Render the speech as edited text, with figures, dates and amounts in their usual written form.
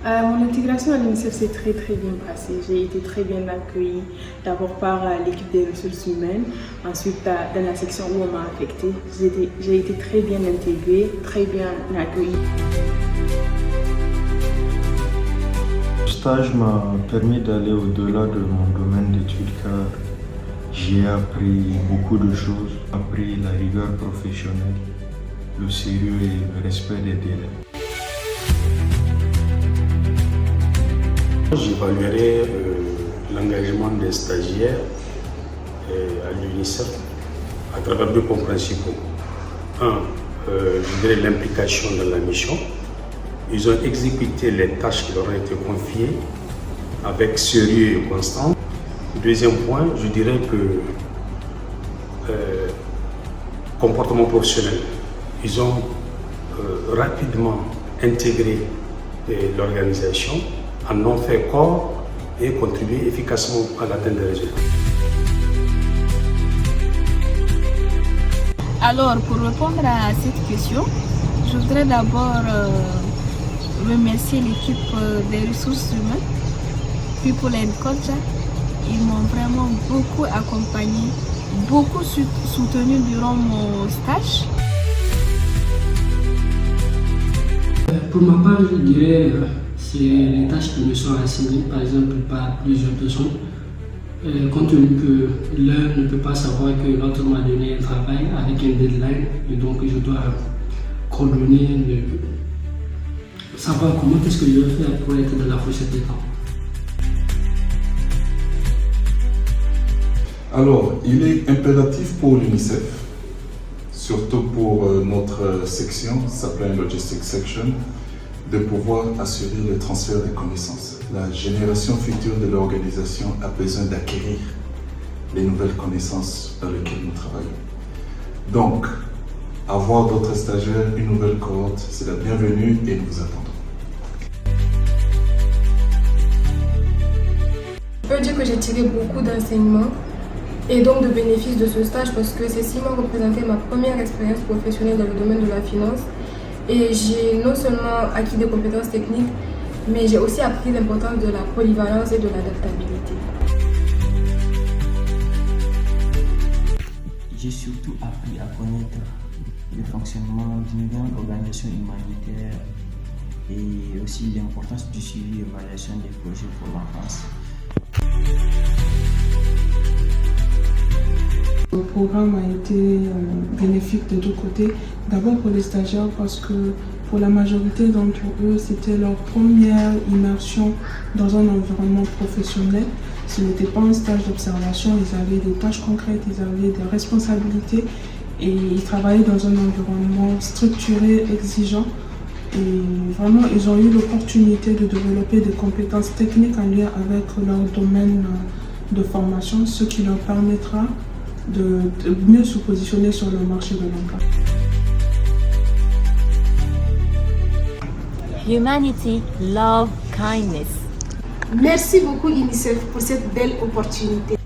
Mon intégration à l'UNICEF s'est très bien passée. J'ai été très bien accueillie, d'abord par l'équipe des ressources humaines, ensuite dans la section où on m'a affectée. J'ai été très bien intégrée, très bien accueillie. Le stage m'a permis d'aller au-delà de mon domaine d'études car j'ai appris beaucoup de choses, appris la rigueur professionnelle, le sérieux et le respect des délais. J'évaluerai l'engagement des stagiaires à l'UNICEF à travers deux points principaux. Un, je dirais l'implication dans la mission. Ils ont exécuté les tâches qui leur ont été confiées avec sérieux et constant. Deuxième point, je dirais que comportement professionnel. Ils ont rapidement intégré l'organisation, en ont fait corps et contribué efficacement à l'atteinte des résultats. Alors, pour répondre à cette question, je voudrais d'abord remercier l'équipe des ressources humaines, People and Culture. Ils m'ont vraiment beaucoup accompagné, beaucoup soutenu durant mon stage. Pour ma part, je dirais c'est les tâches qui me sont assignées, par exemple par plusieurs personnes. Compte tenu que l'un ne peut pas savoir que l'autre m'a donné un travail avec un deadline, et donc je dois coordonner, savoir comment est-ce que je vais faire pour être dans la fourchette de temps. Alors, il est impératif pour l'UNICEF, surtout pour notre section, Supply and Logistics Section, de pouvoir assurer le transfert des connaissances. La génération future de l'organisation a besoin d'acquérir les nouvelles connaissances dans lesquelles nous travaillons. Donc, avoir d'autres stagiaires, une nouvelle cohorte, c'est la bienvenue et nous vous attendons. Je peux dire que j'ai tiré beaucoup d'enseignements et donc de bénéfices de ce stage parce que ces 6 mois représentaient ma première expérience professionnelle dans le domaine de la finance. Et j'ai non seulement acquis des compétences techniques, mais j'ai aussi appris l'importance de la polyvalence et de l'adaptabilité. J'ai surtout appris à connaître le fonctionnement d'une grande organisation humanitaire et aussi l'importance du suivi et évaluation des projets pour l'enfance. Le programme a été bénéfique de deux côtés. D'abord pour les stagiaires parce que pour la majorité d'entre eux, c'était leur première immersion dans un environnement professionnel. Ce n'était pas un stage d'observation, ils avaient des tâches concrètes, ils avaient des responsabilités et ils travaillaient dans un environnement structuré, exigeant. Et vraiment, ils ont eu l'opportunité de développer des compétences techniques en lien avec leur domaine de formation, ce qui leur permettra de mieux se positionner sur le marché de l'emploi. Humanity, love, kindness. Merci beaucoup UNICEF pour cette belle opportunité.